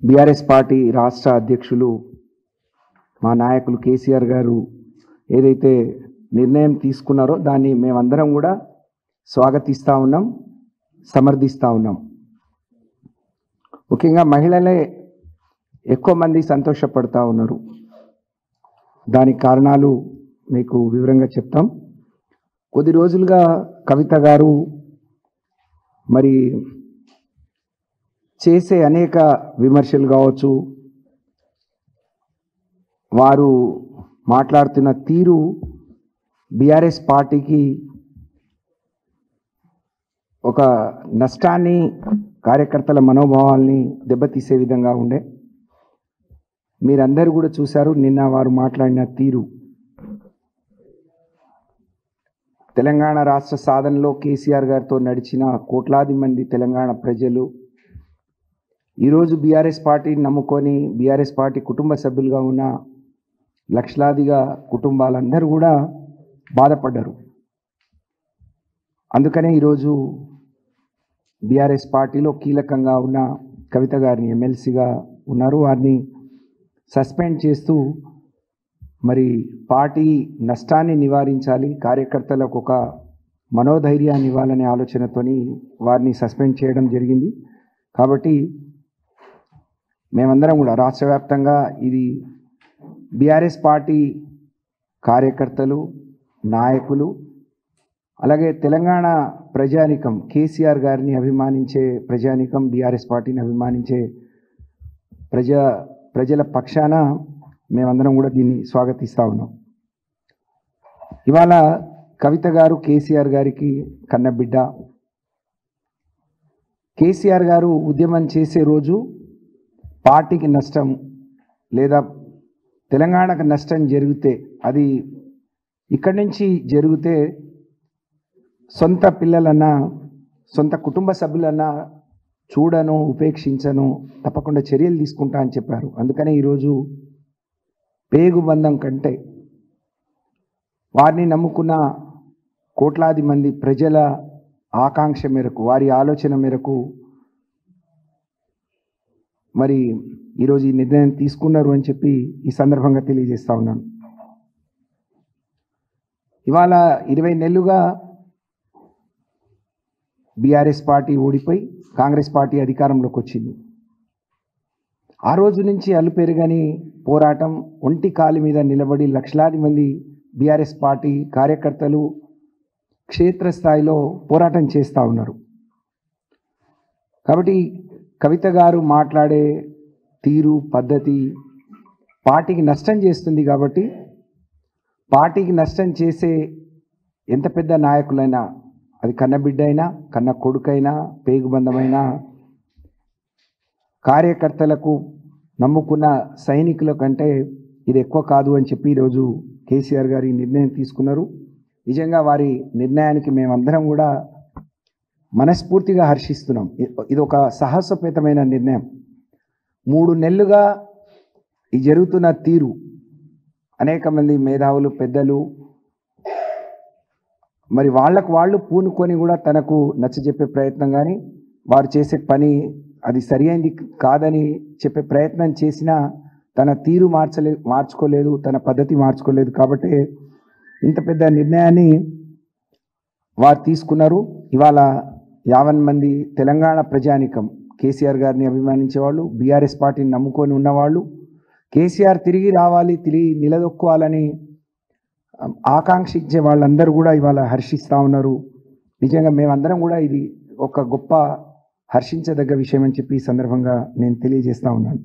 BRS party రాష్ట్ర అధ్యక్షులు మా నాయకులు కేసీఆర్ గారు ఏదైతే నిర్ణయం తీసుకున్నారో దాన్ని మేమందరం కూడా స్వాగతిస్తూ ఉన్నాం, సమర్థిస్తూ ఉన్నాం. ముఖ్యంగా మహిళలే ఎక్కువ మంది సంతోషపడతా ఉన్నారు. దానికి కారణాలు మీకు వివరంగా చెప్తాం. కొద్ది రోజులుగా కవిత గారు మరి చేసే అనేక విమర్శలు కావచ్చు, వారు మాట్లాడుతున్న తీరు బీఆర్ఎస్ పార్టీకి ఒక నష్టాన్ని, కార్యకర్తల మనోభావాల్ని దెబ్బతీసే విధంగా ఉండే. మీరందరూ కూడా చూశారు నిన్న వారు మాట్లాడిన తీరు. తెలంగాణ రాష్ట్ర సాధనలో కేసీఆర్ గారితో నడిచిన కోట్లాది మంది తెలంగాణ ప్రజలు ఈరోజు బీఆర్ఎస్ పార్టీని నమ్ముకొని బీఆర్ఎస్ పార్టీ కుటుంబ సభ్యులుగా ఉన్న లక్షలాదిగా కుటుంబాలందరూ కూడా బాధపడ్డారు. అందుకనే ఈరోజు బీఆర్ఎస్ పార్టీలో కీలకంగా ఉన్న కవిత గారిని ఎమ్మెల్సీగా ఉన్నారు, వారిని సస్పెండ్ చేస్తూ మరి పార్టీ నష్టాన్ని నివారించాలి, కార్యకర్తలకు ఒక మనోధైర్యాన్ని ఇవ్వాలనే ఆలోచనతోని వారిని సస్పెండ్ చేయడం జరిగింది. కాబట్టి మేమందరం కూడా రాష్ట్ర వ్యాప్తంగా ఇది బీఆర్ఎస్ పార్టీ కార్యకర్తలు, నాయకులు, అలాగే తెలంగాణ ప్రజానికం, కేసీఆర్ గారిని అభిమానించే ప్రజానికం, బీఆర్ఎస్ పార్టీని అభిమానించే ప్రజల పక్షాన మేమందరం కూడా దీన్ని స్వాగతిస్తూ ఉన్నాం. ఇవాళ కవిత గారు కేసీఆర్ గారికి కన్నబిడ్డ. కేసీఆర్ గారు ఉద్యమం చేసే రోజు పార్టీకి నష్టం లేదా తెలంగాణకు నష్టం జరిగితే, అది ఇక్కడి నుంచి జరిగితే సొంత పిల్లలన్నా సొంత కుటుంబ సభ్యులన్నా చూడను, ఉపేక్షించను, తప్పకుండా చర్యలు తీసుకుంటా అని చెప్పారు. అందుకనే ఈరోజు పేగుబంధం కంటే వారిని నమ్ముకున్న కోట్లాది మంది ప్రజల ఆకాంక్ష మేరకు, వారి ఆలోచన మేరకు మరి ఈరోజు ఈ నిర్ణయం తీసుకున్నారు అని చెప్పి ఈ సందర్భంగా తెలియజేస్తా ఉన్నాను. ఇవాళ 20 నెలలుగా బీఆర్ఎస్ పార్టీ ఓడిపోయి కాంగ్రెస్ పార్టీ అధికారంలోకి వచ్చింది. ఆ రోజు నుంచి అలుపెరుగని పోరాటం, ఒంటి కాలి మీద నిలబడి లక్షలాది మంది బీఆర్ఎస్ పార్టీ కార్యకర్తలు క్షేత్రస్థాయిలో పోరాటం చేస్తూ ఉన్నారు. కాబట్టి కవిత గారు మాట్లాడే తీరు, పద్ధతి పార్టీకి నష్టం చేస్తుంది. కాబట్టి పార్టీకి నష్టం చేసే ఎంత పెద్ద నాయకులైనా, అది కన్నబిడ్డ అయినా, కన్న కొడుకైనా, పేగుబంధమైనా, కార్యకర్తలకు నమ్ముకున్న సైనికుల కంటే ఇది ఎక్కువ కాదు అని చెప్పి ఈరోజు కేసీఆర్ గారు ఈ నిర్ణయం తీసుకున్నారు. నిజంగా వారి నిర్ణయానికి మేమందరం కూడా మనస్ఫూర్తిగా హర్షిస్తున్నాం. ఇది ఒక సాహసోపేతమైన నిర్ణయం. 3 నెలలుగా ఈ జరుగుతున్న తీరు అనేక మంది మేధావులు, పెద్దలు మరి వాళ్ళకు వాళ్ళు పూనుకొని కూడా తనకు నచ్చజెప్పే ప్రయత్నం, కానీ వారు చేసే పని అది సరి అయింది కాదని చెప్పే ప్రయత్నం చేసినా తన తీరు మార్చుకోలేదు, తన పద్ధతి మార్చుకోలేదు. కాబట్టి ఇంత పెద్ద నిర్ణయాన్ని వారు తీసుకున్నారు. ఇవాళ 50 మంది తెలంగాణ ప్రజానికం, కేసీఆర్ గారిని అభిమానించేవాళ్ళు, బీఆర్ఎస్ పార్టీని నమ్ముకొని ఉన్నవాళ్ళు, కేసీఆర్ తిరిగి రావాలి, తిరిగి నిలదొక్కోవాలని ఆకాంక్షించే వాళ్ళందరూ కూడా ఇవాళ హర్షిస్తూ ఉన్నారు. నిజంగా మేమందరం కూడా ఇది ఒక గొప్ప హర్షించదగ్గ విషయం అని చెప్పి ఈ సందర్భంగా నేను తెలియజేస్తూ ఉన్నాను.